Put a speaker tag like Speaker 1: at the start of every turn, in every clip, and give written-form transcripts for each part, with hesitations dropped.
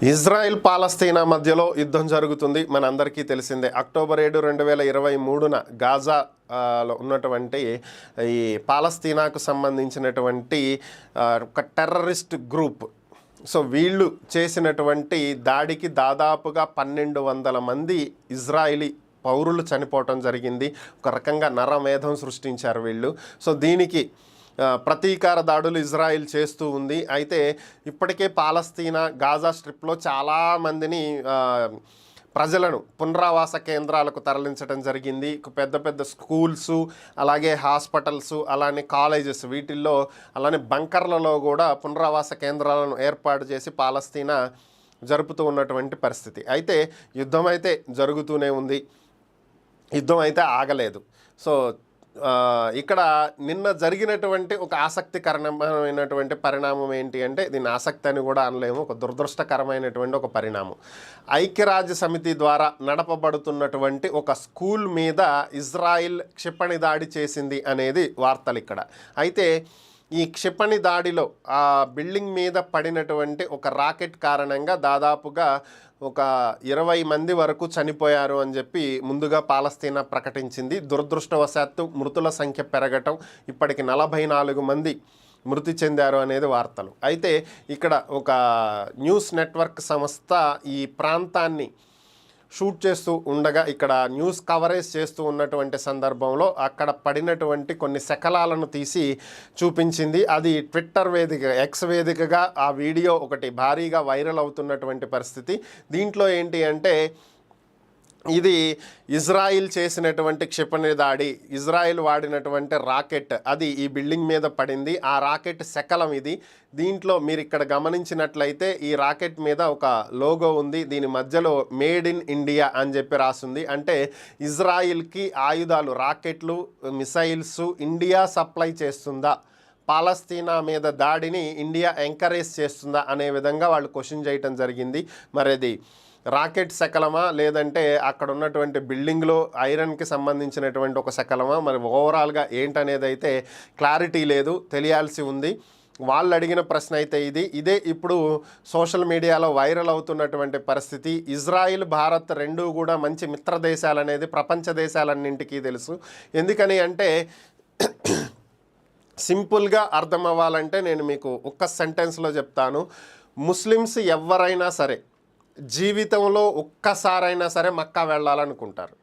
Speaker 1: Israel పాలస్తీనా మధ్యలో యుద్ధం జరుగుతుంది. మనందరికీ తెలిసిందే. అక్టోబర్ 7, 2023 గాజాలో ఉన్నటువంటి ఈ పాలస్తీనాకు సంబంధించినటువంటి ఒక టెర్రరిస్ట్ గ్రూప్, సో వీళ్ళు చేసినటువంటి దాడికి దాదాపుగా 1200 మంది ఇజ్రాయిలీ పౌరులు చనిపోవటం జరిగింది. ఒక రకంగా నరమేధం సృష్టించారు వీళ్ళు. సో దీనికి ప్రతీకార దాడులు ఇజ్రాయిల్ చేస్తూ ఉంది. అయితే ఇప్పటికే పాలస్తీనా గాజా స్ట్రిప్లో చాలామందిని ప్రజలను పునరావాస కేంద్రాలకు తరలించడం జరిగింది. పెద్ద పెద్ద స్కూల్సు, అలాగే హాస్పిటల్సు, అలానే కాలేజెస్, వీటిల్లో అలానే బంకర్లలో కూడా పునరావాస కేంద్రాలను ఏర్పాటు చేసి పాలస్తీనా జరుపుతూ ఉన్నటువంటి పరిస్థితి. అయితే యుద్ధం అయితే జరుగుతూనే ఉంది, యుద్ధం అయితే ఆగలేదు. సో ఇక్కడ నిన్న జరిగినటువంటి ఒక ఆసక్తికరమైనటువంటి పరిణామం ఏంటి అంటే, దీని ఆసక్తి అని కూడా అనలేము, ఒక దురదృష్టకరమైనటువంటి ఒక పరిణామం. ఐక్యరాజ్య సమితి ద్వారా నడపబడుతున్నటువంటి ఒక స్కూల్ మీద ఇజ్రాయిల్ క్షిపణి దాడి చేసింది అనేది వార్తలు ఇక్కడ. అయితే ఈ క్షిపణి దాడిలో ఆ బిల్డింగ్ మీద పడినటువంటి ఒక రాకెట్ కారణంగా దాదాపుగా ఒక 20 మంది వరకు చనిపోయారు అని చెప్పి ముందుగా పాలస్తీనా ప్రకటించింది. దురదృష్టవశాత్తు మృతుల సంఖ్య పెరగటం, ఇప్పటికి 44 మంది మృతి చెందారు అనేది వార్తలు. అయితే ఇక్కడ ఒక న్యూస్ నెట్వర్క్ సంస్థ ఈ ప్రాంతాన్ని షూట్ చేస్తూ ఉండగా, ఇక్కడ న్యూస్ కవరేజ్ చేస్తూ ఉన్నటువంటి సందర్భంలో అక్కడ పడినటువంటి కొన్ని శకలాలను తీసి చూపించింది. అది ట్విట్టర్ వేదిక, ఎక్స్ వేదికగా ఆ వీడియో ఒకటి భారీగా వైరల్ అవుతున్నటువంటి పరిస్థితి. దీంట్లో ఏంటి అంటే, ఇది ఇజ్రాయిల్ చేసినటువంటి క్షిపణి దాడి, ఇజ్రాయిల్ వాడినటువంటి రాకెట్, అది ఈ బిల్డింగ్ మీద పడింది. ఆ రాకెట్ శకలం ఇది. దీంట్లో మీరు ఇక్కడ గమనించినట్లయితే ఈ రాకెట్ మీద ఒక లోగో ఉంది. దీని మధ్యలో మేడ్ ఇన్ ఇండియా అని చెప్పి రాస్తుంది. అంటే ఇజ్రాయిల్కి ఆయుధాలు, రాకెట్లు, మిసైల్స్ ఇండియా సప్లై చేస్తుందా, పాలస్తీనా మీద దాడిని ఇండియా ఎంకరేజ్ చేస్తుందా అనే విధంగా వాళ్ళు క్వశ్చన్ చేయటం జరిగింది. మరి అది రాకెట్ శకలమా, లేదంటే అక్కడ ఉన్నటువంటి బిల్డింగ్లో ఐరన్కి సంబంధించినటువంటి ఒక శకలమా, మరి ఓవరాల్గా ఏంటనేది అయితే క్లారిటీ లేదు, తెలియాల్సి ఉంది. వాళ్ళు అడిగిన ప్రశ్న అయితే ఇదే ఇప్పుడు సోషల్ మీడియాలో వైరల్ అవుతున్నటువంటి పరిస్థితి. ఇజ్రాయిల్, భారత్ రెండూ కూడా మంచి మిత్ర దేశాలు అనేది ప్రపంచ దేశాలన్నింటికీ తెలుసు. ఎందుకని అంటే సింపుల్గా అర్థం అవ్వాలంటే నేను మీకు ఒక్క సెంటెన్స్లో చెప్తాను. ముస్లిమ్స్ ఎవరైనా సరే జీవితంలో ఒక్కసారైనా సరే మక్కా వెళ్ళాలనుకుంటారు.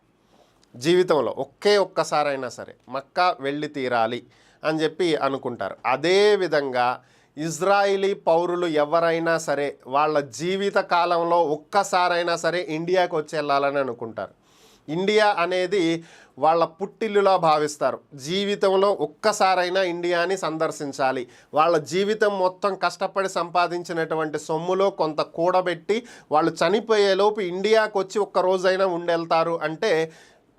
Speaker 1: జీవితంలో ఒక్కసారైనా సరే మక్కా వెళ్ళి తీరాలి అని చెప్పి అనుకుంటారు. అదేవిధంగా ఇజ్రాయిలీ పౌరులు ఎవరైనా సరే వాళ్ళ జీవిత కాలంలో ఒక్కసారైనా సరే ఇండియాకు వచ్చి వెళ్ళాలని అనుకుంటారు. ఇండియా అనేది వాళ్ళ పుట్టిల్లులా భావిస్తారు. జీవితంలో ఒక్కసారైనా ఇండియాని సందర్శించాలి. వాళ్ళ జీవితం మొత్తం కష్టపడి సంపాదించినటువంటి సొమ్ములో కొంత కూడబెట్టి వాళ్ళు చనిపోయేలోపు ఇండియాకు వచ్చి ఒక్కరోజైనా ఉండెళ్తారు అంటే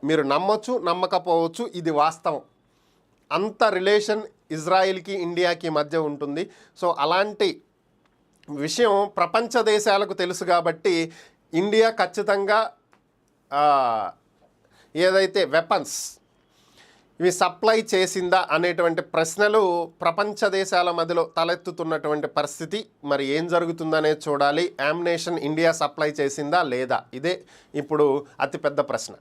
Speaker 1: మీరు నమ్మొచ్చు, నమ్మకపోవచ్చు, ఇది వాస్తవం. అంత రిలేషన్ ఇజ్రాయిల్కి ఇండియాకి మధ్య ఉంటుంది. సో అలాంటి విషయం ప్రపంచ దేశాలకు తెలుసు కాబట్టి ఇండియా ఖచ్చితంగా ఏదైతే వెపన్స్ ఇవి సప్లై చేసిందా అనేటువంటి ప్రశ్నలు ప్రపంచ దేశాల మధ్యలో తలెత్తుతున్నటువంటి పరిస్థితి. మరి ఏం జరుగుతుందనేది చూడాలి. యామ్నేషన్ ఇండియా సప్లై చేసిందా లేదా, ఇదే ఇప్పుడు అతిపెద్ద ప్రశ్న.